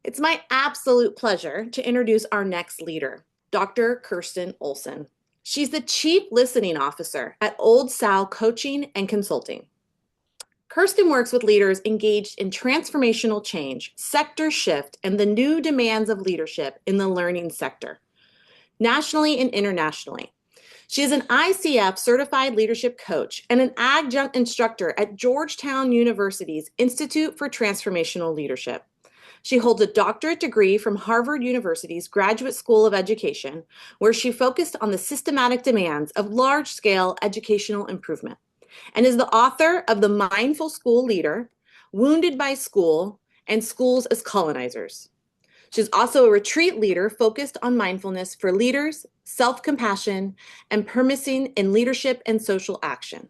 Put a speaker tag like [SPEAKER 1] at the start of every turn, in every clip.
[SPEAKER 1] It's my absolute pleasure to introduce our next leader, Dr. Kirsten Olson. She's the Chief Listening Officer at Old Sal Coaching and Consulting. Kirsten works with leaders engaged in transformational change, sector shift, and the new demands of leadership in the learning sector, nationally and internationally. She is an ICF certified leadership coach and an adjunct instructor at Georgetown University's Institute for Transformational Leadership. She holds a doctorate degree from Harvard University's Graduate School of Education, where she focused on the systematic demands of large-scale educational improvement, and is the author of The Mindful School Leader, Wounded by School, and Schools as Colonizers. She's also a retreat leader focused on mindfulness for leaders, self-compassion, and permising in leadership and social action.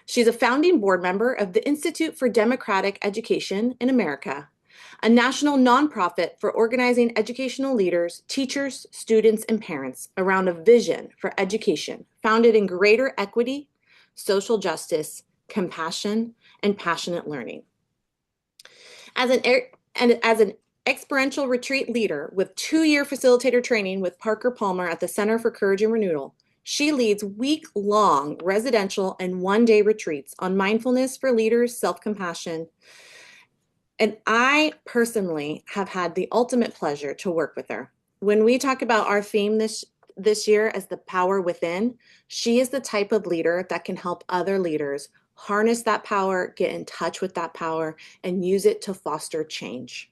[SPEAKER 1] She's a founding board member of the Institute for Democratic Education in America, a national nonprofit for organizing educational leaders, teachers, students, and parents around a vision for education founded in greater equity, social justice, compassion, and passionate learning. As an experiential retreat leader with 2-year facilitator training with Parker Palmer at the Center for Courage and Renewal, she leads week-long residential and one-day retreats on mindfulness for leaders, self-compassion. And I personally have had the ultimate pleasure to work with her. When we talk about our theme this year as the power within, she is the type of leader that can help other leaders harness that power, get in touch with that power, and use it to foster change.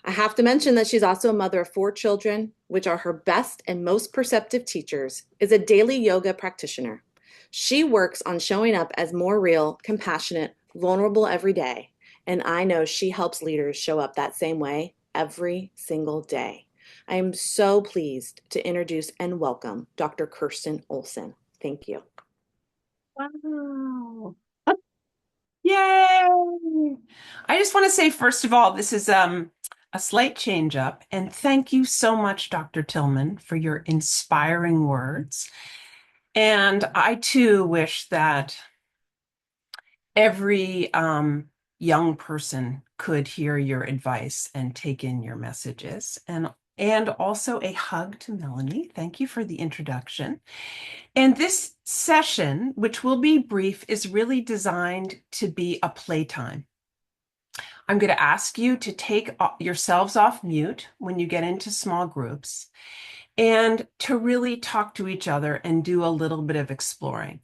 [SPEAKER 1] I have to mention that she's also a mother of 4 children, which are her best and most perceptive teachers, is a daily yoga practitioner. She works on showing up as more real, compassionate, vulnerable every day. And I know she helps leaders show up that same way every single day. I am so pleased to introduce and welcome Dr. Kirsten Olson. Thank you.
[SPEAKER 2] Wow. Yay! I just want to say, first of all, this is a slight change up. And thank you so much, Dr. Tillman, for your inspiring words. And I too wish that every young person could hear your advice and take in your messages. And also a hug to Melanie. Thank you for the introduction. And this session, which will be brief, is really designed to be a playtime. I'm going to ask you to take yourselves off mute when you get into small groups and to really talk to each other and do a little bit of exploring.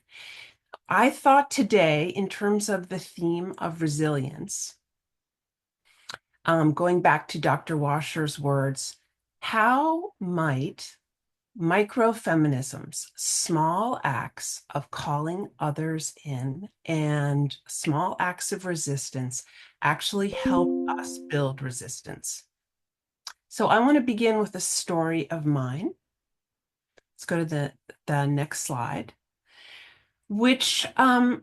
[SPEAKER 2] I thought today, in terms of the theme of resilience, going back to Dr. Washer's words, how might microfeminisms, small acts of calling others in and small acts of resistance actually help us build resistance? So I want to begin with a story of mine. Let's go to the next slide, which kind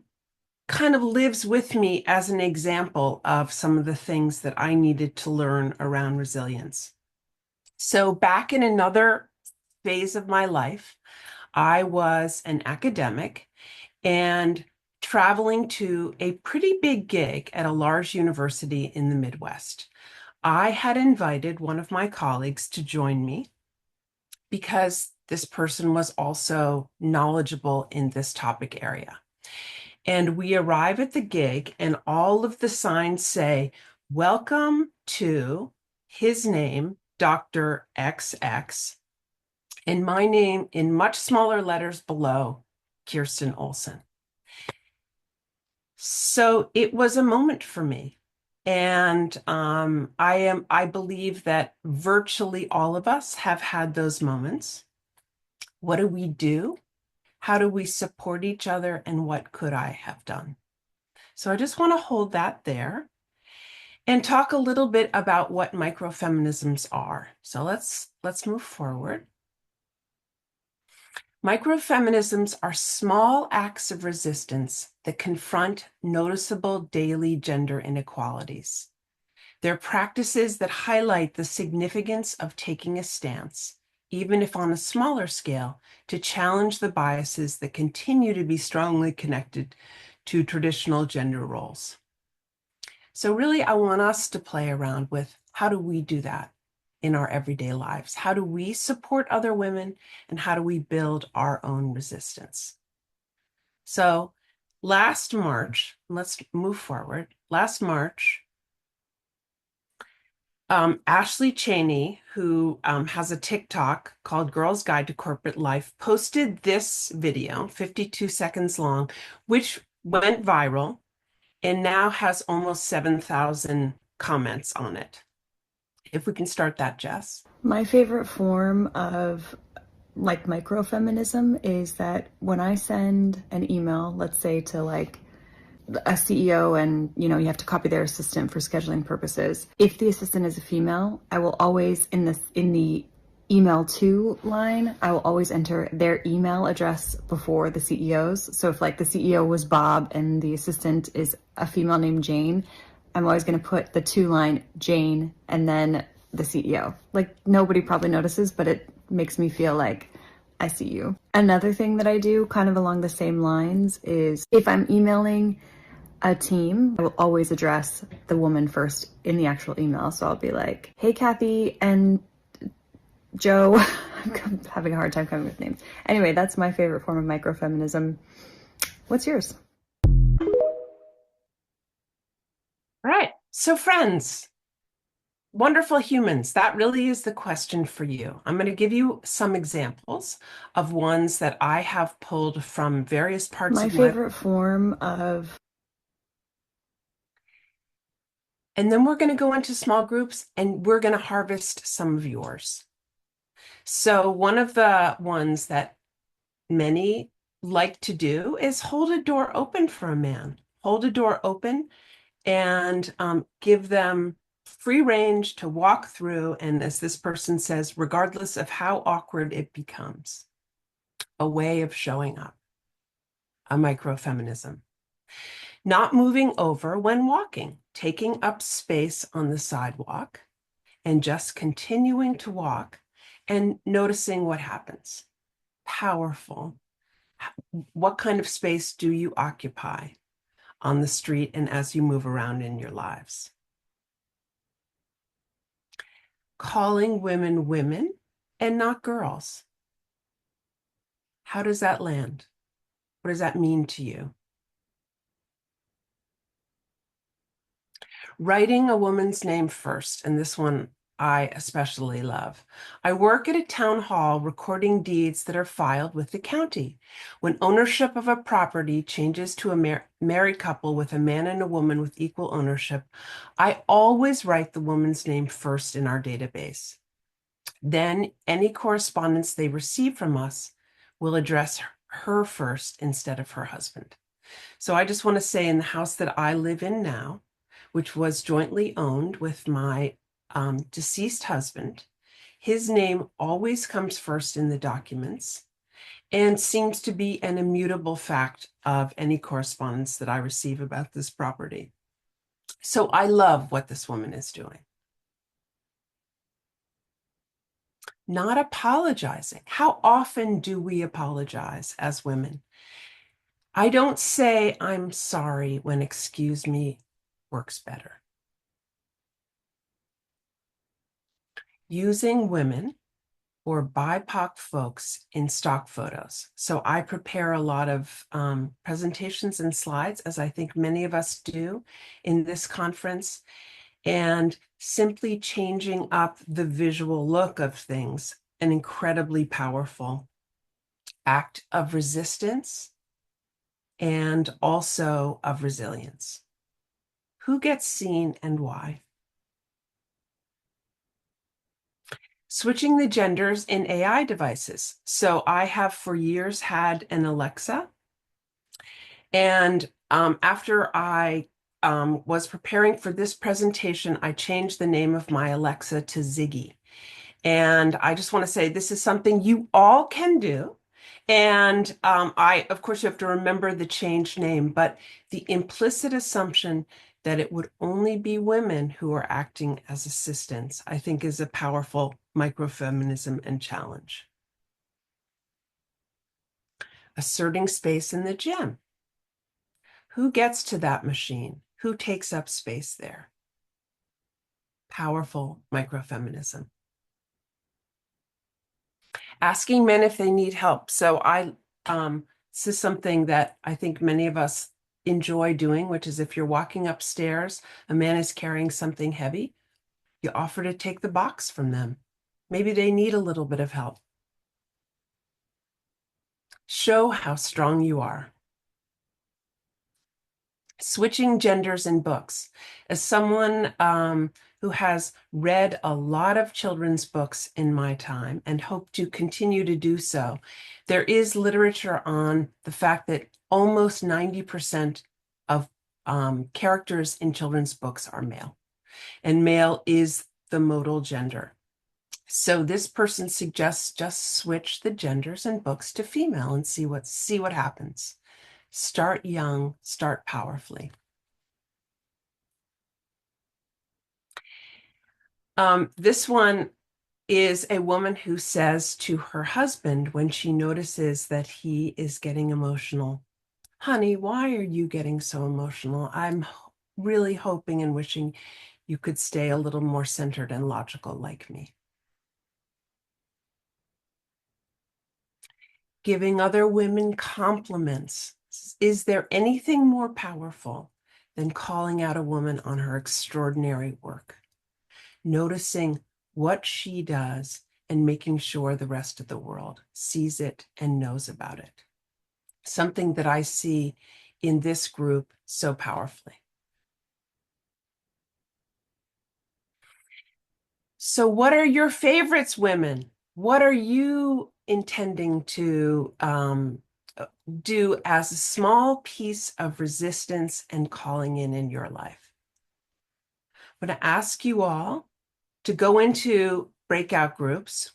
[SPEAKER 2] of lives with me as an example of some of the things that I needed to learn around resilience. So back in another phase of my life, I was an academic and traveling to a pretty big gig at a large university in the Midwest. I had invited one of my colleagues to join me because this person was also knowledgeable in this topic area. And we arrive at the gig and all of the signs say, "Welcome to," his name, Dr. XX, and my name in much smaller letters below, Kirsten Olson. So it was a moment for me. And I believe that virtually all of us have had those moments. What do we do? How do we support each other? And what could I have done? So I just want to hold that there and talk a little bit about what microfeminisms are. So let's move forward. Microfeminisms are small acts of resistance that confront noticeable daily gender inequalities. They're practices that highlight the significance of taking a stance, even if on a smaller scale, to challenge the biases that continue to be strongly connected to traditional gender roles. So really, I want us to play around with how do we do that in our everyday lives? How do we support other women, and how do we build our own resistance? So last March, let's move forward. Last March, Ashley Cheney, who has a TikTok called Girl's Guide to Corporate Life, posted this video, 52 seconds long, which went viral and now has almost 7,000 comments on it. If we can start that, Jess.
[SPEAKER 3] My favorite form of like microfeminism is that when I send an email, let's say to like a CEO, and you know you have to copy their assistant for scheduling purposes, if the assistant is a female, I will always in the email to line, I will always enter their email address before the CEO's. So if like the CEO was Bob and the assistant is a female named Jane, I'm always going to put the to line Jane and then the CEO. Like nobody probably notices, but it makes me feel like I see you. Another thing that I do kind of along the same lines is if I'm emailing a team, I will always address the woman first in the actual email. So I'll be like, hey, Kathy and Joe. I'm having a hard time coming with names. Anyway, that's my favorite form of microfeminism. What's yours?
[SPEAKER 2] All right. So friends, wonderful humans, that really is the question for you. I'm going to give you some examples of ones that I have pulled from various parts
[SPEAKER 3] My
[SPEAKER 2] of
[SPEAKER 3] favorite form of...
[SPEAKER 2] And then we're going to go into small groups and we're going to harvest some of yours. So one of the ones that many like to do is hold a door open for a man. Hold a door open and give them free range to walk through. And as this person says, regardless of how awkward it becomes, a way of showing up, a microfeminism. Not moving over when walking, taking up space on the sidewalk and just continuing to walk and noticing what happens. Powerful. What kind of space do you occupy on the street and as you move around in your lives? Calling women women and not girls. How does that land? What does that mean to you? Writing a woman's name first, and this one I especially love. I work at a town hall recording deeds that are filed with the county. When ownership of a property changes to a married couple with a man and a woman with equal ownership, I always write the woman's name first in our database. Then any correspondence they receive from us will address her first instead of her husband. So I just want to say in the house that I live in now, which was jointly owned with my deceased husband, his name always comes first in the documents and seems to be an immutable fact of any correspondence that I receive about this property. So I love what this woman is doing. Not apologizing. How often do we apologize as women? I don't say I'm sorry when excuse me works better. Using women or BIPOC folks in stock photos. So I prepare a lot of presentations and slides, as I think many of us do in this conference, and simply changing up the visual look of things, an incredibly powerful act of resistance and also of resilience. Who gets seen and why? Switching the genders in AI devices. So I have for years had an Alexa. And after I was preparing for this presentation, I changed the name of my Alexa to Ziggy. And I just want to say this is something you all can do. And of course, you have to remember the changed name, but the implicit assumption that it would only be women who are acting as assistants, I think is a powerful microfeminism and challenge. Asserting space in the gym. Who gets to that machine? Who takes up space there? Powerful microfeminism. Asking men if they need help. So this is something that I think many of us enjoy doing, which is if you're walking upstairs, a man is carrying something heavy, you offer to take the box from them. Maybe they need a little bit of help. Show how strong you are. Switching genders in books. As someone who has read a lot of children's books in my time and hope to continue to do so, there is literature on the fact that almost 90% of characters in children's books are male, and male is the modal gender. So this person suggests just switch the genders in books to female and see what happens. Start young, start powerfully. This one is a woman who says to her husband when she notices that he is getting emotional, "Honey, why are you getting so emotional? I'm really hoping and wishing you could stay a little more centered and logical like me." Giving other women compliments. Is there anything more powerful than calling out a woman on her extraordinary work? Noticing what she does and making sure the rest of the world sees it and knows about it. Something that I see in this group so powerfully. So what are your favorites, women? What are you intending to do as a small piece of resistance and calling in your life? I'm going to ask you all to go into breakout groups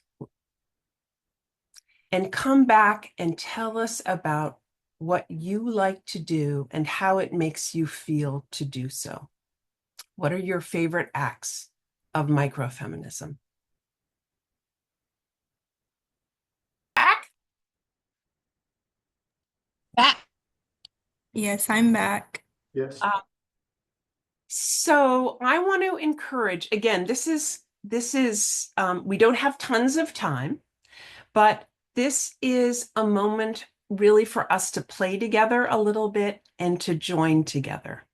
[SPEAKER 2] and come back and tell us about what you like to do and how it makes you feel to do so. What are your favorite acts of microfeminism?
[SPEAKER 4] Back. Yes, I'm back.
[SPEAKER 5] Yes.
[SPEAKER 2] So I want to encourage, again, this is we don't have tons of time, but this is a moment really for us to play together a little bit and to join together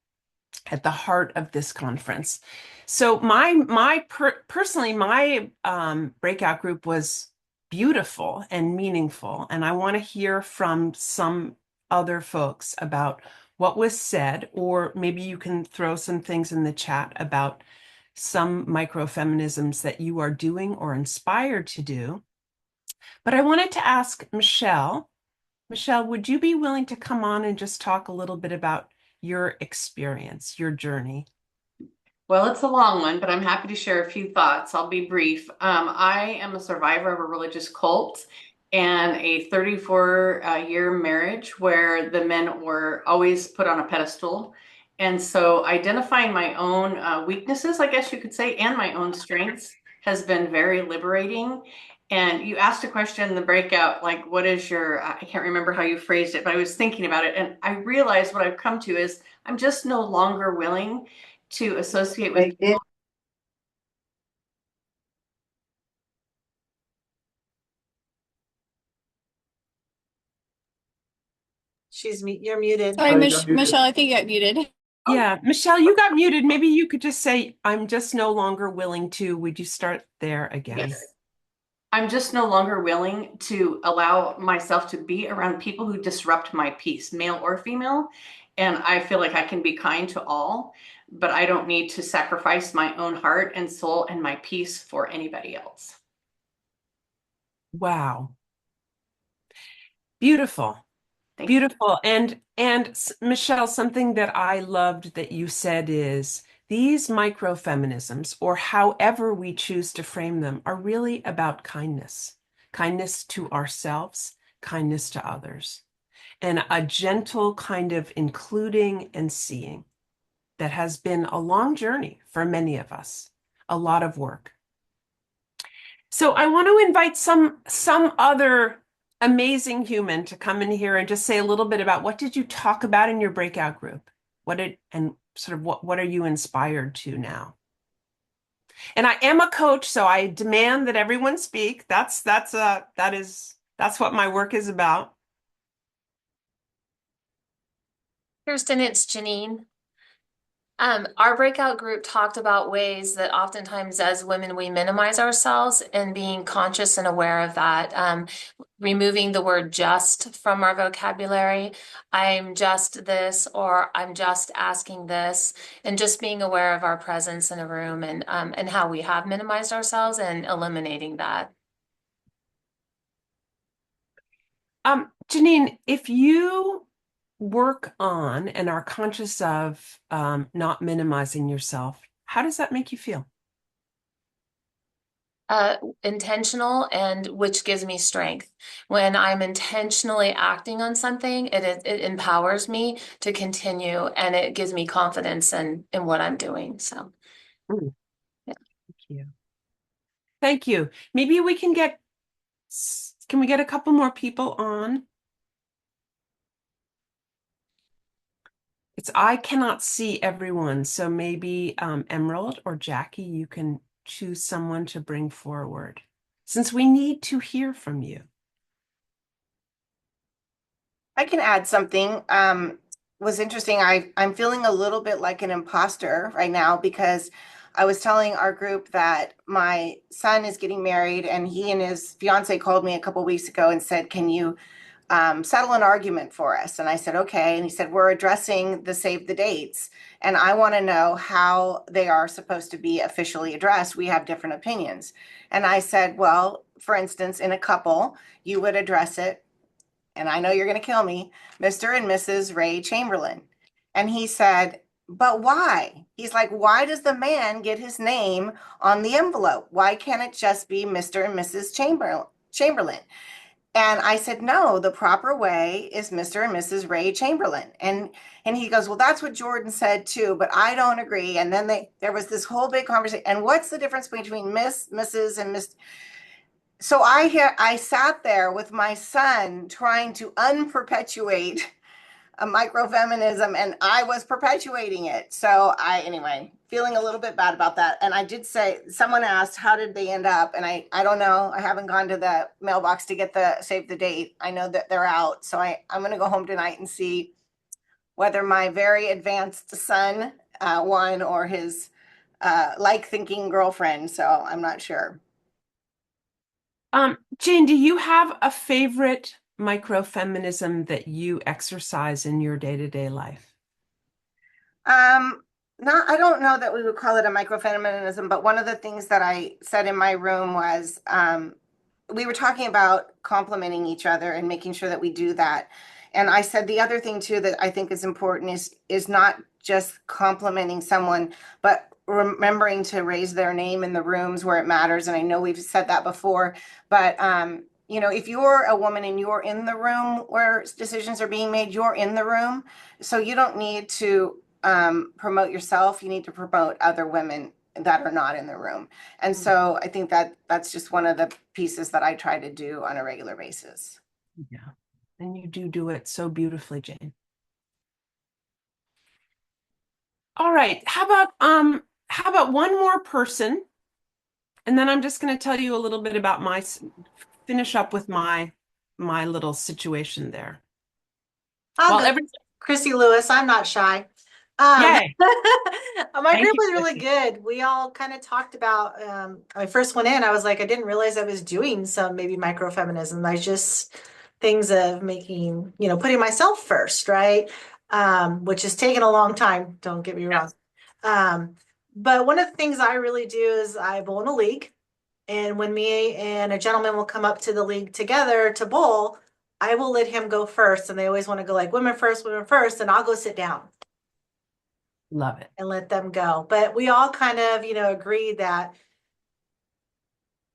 [SPEAKER 2] at the heart of this conference. So personally, my breakout group was beautiful and meaningful, and I want to hear from some other folks about what was said, or maybe you can throw some things in the chat about some microfeminisms that you are doing or inspired to do. But I wanted to ask Michelle. Michelle, would you be willing to come on and just talk a little bit about your experience, your journey?
[SPEAKER 6] Well, it's a long one, but I'm happy to share a few thoughts. I'll be brief. I am a survivor of a religious cult and a 34-year marriage where the men were always put on a pedestal. And so identifying my own weaknesses, I guess you could say, and my own strengths has been very liberating. And you asked a question in the breakout, like, what is your, I can't remember how you phrased it, but I was thinking about it. And I realized what I've come to is I'm just no longer willing to associate with people.
[SPEAKER 1] You're muted.
[SPEAKER 4] Sorry,
[SPEAKER 5] you got muted.
[SPEAKER 4] Michelle, I think you got muted.
[SPEAKER 2] Yeah, Michelle, you got muted. Maybe you could just say, "I'm just no longer willing to." Would you start there again?
[SPEAKER 6] Yes. I'm just no longer willing to allow myself to be around people who disrupt my peace, male or female. And I feel like I can be kind to all, but I don't need to sacrifice my own heart and soul and my peace for anybody else.
[SPEAKER 2] Wow. Beautiful.
[SPEAKER 6] Thank you.
[SPEAKER 2] Beautiful. And Michelle, something that I loved that you said is these microfeminisms, or however we choose to frame them, are really about kindness. Kindness to ourselves, kindness to others, and a gentle kind of including and seeing that has been a long journey for many of us, a lot of work. So I want to invite some other amazing human to come in here and just say a little bit about what did you talk about in your breakout group? and sort of what are you inspired to now? And I am a coach, so I demand that everyone speak. That's what my work is about.
[SPEAKER 5] Kirsten, it's Janine. Our breakout group talked about ways that oftentimes as women we minimize ourselves, and being conscious and aware of that. Removing the word just from our vocabulary. I'm just this, or I'm just asking this, and just being aware of our presence in a room and how we have minimized ourselves and eliminating that.
[SPEAKER 2] Janine, if you work on and are conscious of not minimizing yourself, how does that make you feel?
[SPEAKER 5] Intentional, and which gives me strength. When I'm intentionally acting on something, it empowers me to continue, and it gives me confidence in what I'm doing. So,
[SPEAKER 2] Mm.
[SPEAKER 5] yeah.
[SPEAKER 2] Thank you. Thank you. Maybe we can get a couple more people on? I cannot see everyone, so maybe Emerald or Jackie, you can choose someone to bring forward, since we need to hear from you.
[SPEAKER 7] I can add something. Was interesting. I'm feeling a little bit like an imposter right now because I was telling our group that my son is getting married, and he and his fiance called me a couple weeks ago and said, "Can you settle an argument for us?" And I said, "Okay." And he said, "We're addressing the save the dates, and I want to know how they are supposed to be officially addressed. We have different opinions." And I said, "Well, for instance, in a couple, you would address it, and I know you're going to kill me, Mr. and Mrs. Ray Chamberlain." And he said, "But why?" He's like, "Why does the man get his name on the envelope? Why can't it just be Mr. and Mrs. Chamberlain?" And I said, "No, the proper way is Mr. and Mrs. Ray Chamberlain." And he goes, "Well, that's what Jordan said too, but I don't agree." And then there was this whole big conversation. And what's the difference between Miss, Mrs., and Miss? So I sat there with my son trying to unperpetuate a microfeminism, and I was perpetuating it. So anyway, feeling a little bit bad about that. And I did say, someone asked, how did they end up? And I don't know. I haven't gone to the mailbox to get the save the date. I know that they're out. So I'm going to go home tonight and see whether my very advanced son won, or his like thinking girlfriend. So I'm not sure.
[SPEAKER 2] Jane, do you have a favorite microfeminism that you exercise in your day-to-day life?
[SPEAKER 7] Not, I don't know that we would call it a microfeminism, but one of the things that I said in my room was, we were talking about complimenting each other and making sure that we do that. And I said the other thing too that I think is important is not just complimenting someone, but remembering to raise their name in the rooms where it matters. And I know we've said that before, but if you're a woman and you're in the room where decisions are being made, you're in the room. So you don't need to promote yourself. You need to promote other women that are not in the room. And so I think that that's just one of the pieces that I try to do on a regular basis.
[SPEAKER 2] Yeah. And you do it so beautifully, Jane. All right. How about one more person? And then I'm just going to tell you a little bit about finish up with my little situation there.
[SPEAKER 8] Chrissy Lewis, I'm not shy.
[SPEAKER 2] Yay.
[SPEAKER 8] My
[SPEAKER 2] Thank
[SPEAKER 8] group
[SPEAKER 2] you,
[SPEAKER 8] was really good. We all kind of talked about, I first went in, I was like, I didn't realize I was doing some maybe microfeminism. Things of making, putting myself first, right? Which has taken a long time, don't get me wrong. But one of the things I really do is I bowl in a league. And when me and a gentleman will come up to the league together to bowl, I will let him go first. And they always want to go like women first, and I'll go sit down.
[SPEAKER 2] Love it.
[SPEAKER 8] And let them go. But we all kind of, agreed that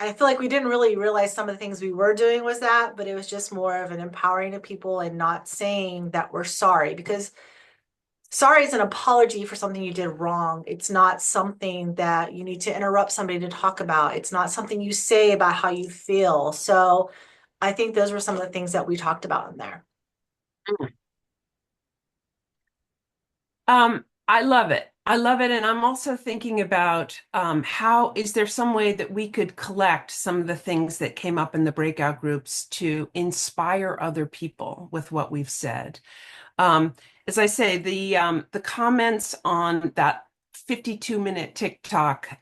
[SPEAKER 8] I feel like we didn't really realize some of the things we were doing was that, but it was just more of an empowering of people and not saying that we're sorry, because sorry is an apology for something you did wrong. It's not something that you need to interrupt somebody to talk about. It's not something you say about how you feel. So I think those were some of the things that we talked about in there.
[SPEAKER 2] I love it. I love it. And I'm also thinking about how is there some way that we could collect some of the things that came up in the breakout groups to inspire other people with what we've said. As I say, the comments on that 52-minute TikTok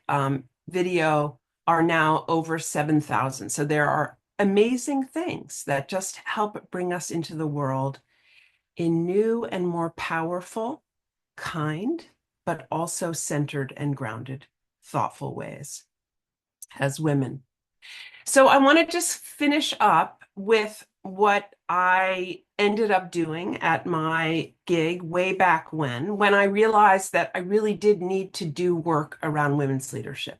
[SPEAKER 2] video are now over 7,000. So there are amazing things that just help bring us into the world in new and more powerful, kind, but also centered and grounded, thoughtful ways as women. So I want to just finish up with what I ended up doing at my gig way back when I realized that I really did need to do work around women's leadership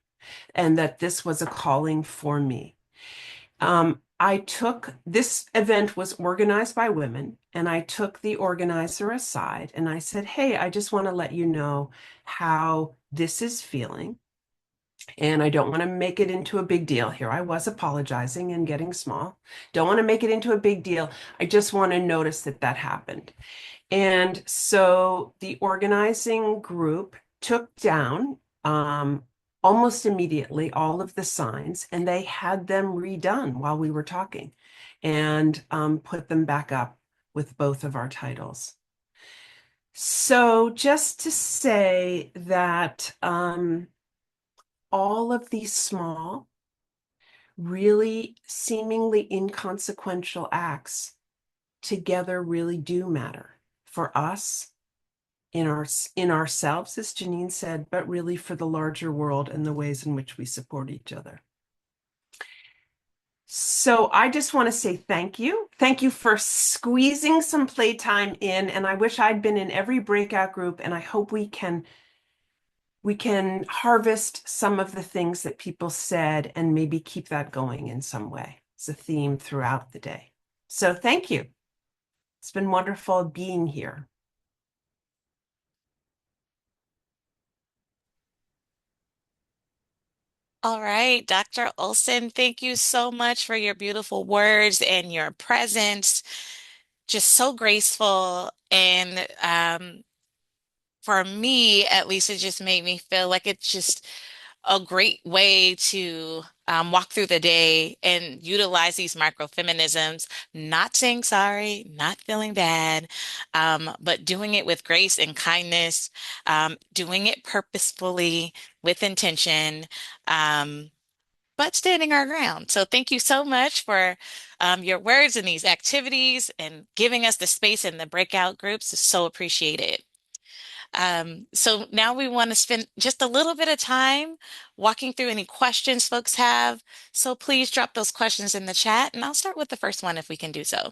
[SPEAKER 2] and that this was a calling for me. This event was organized by women, and I took the organizer aside and I said, hey, I just want to let you know how this is feeling. And I don't want to make it into a big deal. Here I was apologizing and getting small. Don't want to make it into a big deal. I just want to notice that that happened. And so the organizing group took down almost immediately all of the signs, and they had them redone while we were talking and put them back up with both of our titles. So just to say that all of these small, really seemingly inconsequential acts together really do matter for us in ourselves, as Janine said, but really for the larger world and the ways in which we support each other. So I just want to say thank you. Thank you for squeezing some playtime in, and I wish I'd been in every breakout group, and I hope we can harvest some of the things that people said and maybe keep that going in some way. It's a theme throughout the day. So thank you. It's been wonderful being here.
[SPEAKER 9] All right, Dr. Olson, thank you so much for your beautiful words and your presence. Just so graceful. And for me, at least, it just made me feel like it's just a great way to walk through the day and utilize these microfeminisms, not saying sorry, not feeling bad, but doing it with grace and kindness, doing it purposefully with intention. But standing our ground. So thank you so much for your words and these activities and giving us the space in the breakout groups. It's so appreciated. So now we want to spend just a little bit of time walking through any questions folks have. So please drop those questions in the chat, and I'll start with the first one if we can do so.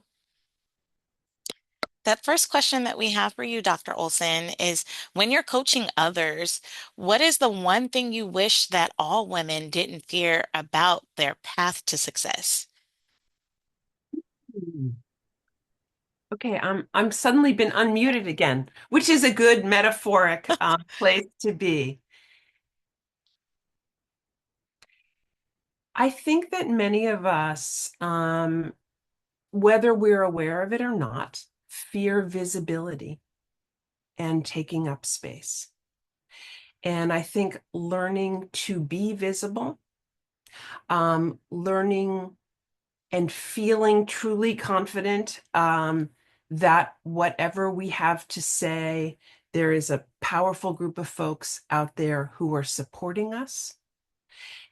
[SPEAKER 9] That first question that we have for you, Dr. Olson, is when you're coaching others, what is the one thing you wish that all women didn't fear about their path to success?
[SPEAKER 2] Okay, I'm suddenly been unmuted again, which is a good metaphoric place to be. I think that many of us, whether we're aware of it or not, fear visibility and taking up space. And I think learning to be visible, learning and feeling truly confident that whatever we have to say, there is a powerful group of folks out there who are supporting us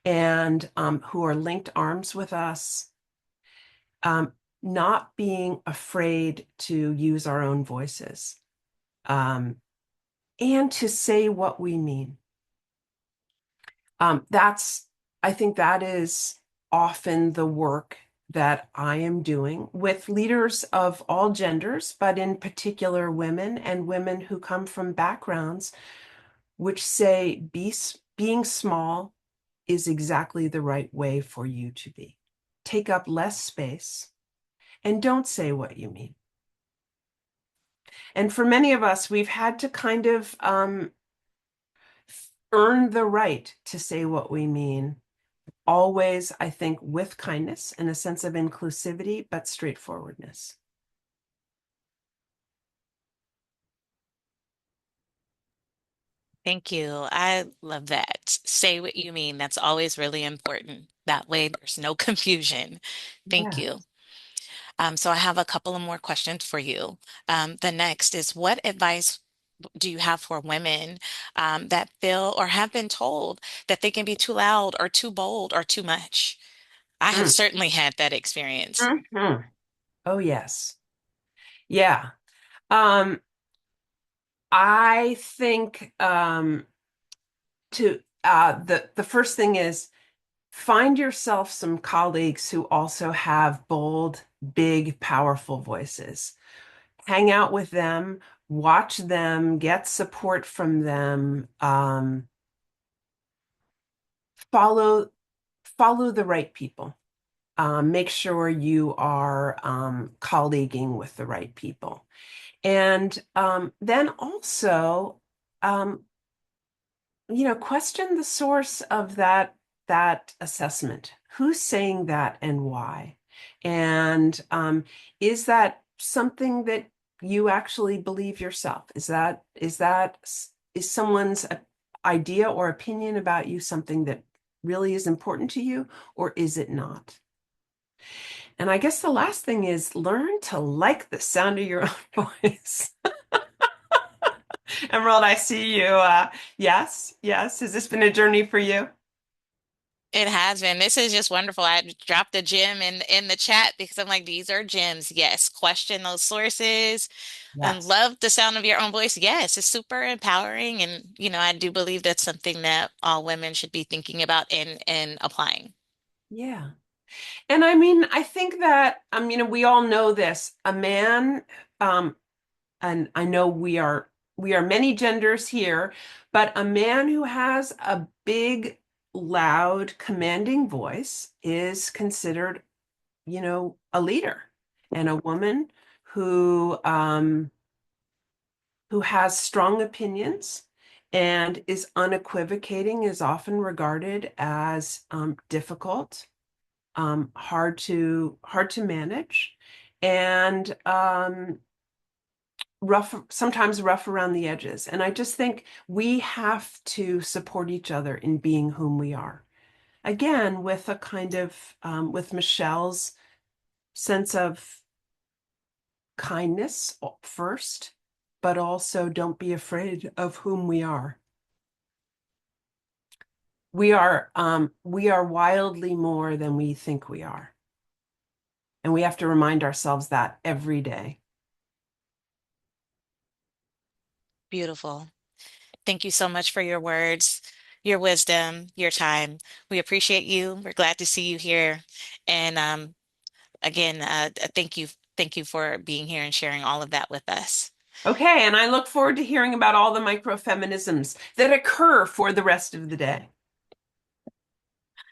[SPEAKER 2] and who are linked arms with us, not being afraid to use our own voices and to say what we mean. I think that is often the work that I am doing with leaders of all genders, but in particular women and women who come from backgrounds which say being small is exactly the right way for you to be. Take up less space and don't say what you mean. And for many of us, we've had to kind of earn the right to say what we mean. Always, I think, with kindness and a sense of inclusivity, but straightforwardness.
[SPEAKER 9] Thank you. I love that. Say what you mean. That's always really important. That way, there's no confusion. Thank
[SPEAKER 2] Yeah.
[SPEAKER 9] you. So I have a couple of more questions for you. The next is, what advice do you have for women that feel or have been told that they can be too loud or too bold or too much? I have
[SPEAKER 2] Mm.
[SPEAKER 9] certainly had that experience.
[SPEAKER 2] Mhm. Oh, yes. Yeah. Um, I think the first thing is find yourself some colleagues who also have bold, big, powerful voices. Hang out with them, watch them, get support from them, follow follow the right people. Make sure you are colleaguing with the right people. And then also, um, question the source of that assessment. Who's saying that and why? And is that something that you actually believe yourself? Is someone's idea or opinion about you something that really is important to you, or is it not? And I guess the last thing is learn to like the sound of your own voice. Emerald, I see you. Yes, yes. Has this been a journey for you?
[SPEAKER 9] It has been. This is just wonderful. I dropped a gem in the chat because I'm like, these are gems. Yes, question those sources and
[SPEAKER 2] Yes.
[SPEAKER 9] love the sound of your own voice. Yes, it's super empowering. And, I do believe that's something that all women should be thinking about and applying.
[SPEAKER 2] Yeah. And I mean, I think that, we all know this. A man, um, and I know we are many genders here, but a man who has a big, loud, commanding voice is considered, a leader. And a woman who who has strong opinions and is unequivocating is often regarded as difficult, hard to manage, and sometimes rough around the edges. And I just think we have to support each other in being whom we are. Again, with a kind of with Michelle's sense of kindness first, but also don't be afraid of whom we are. We are wildly more than we think we are. And we have to remind ourselves that every day.
[SPEAKER 9] Beautiful. Thank you so much for your words, your wisdom, your time. We appreciate you. We're glad to see you here. And again, thank you for being here and sharing all of that with us.
[SPEAKER 2] Okay, and I look forward to hearing about all the microfeminisms that occur for the rest of the day.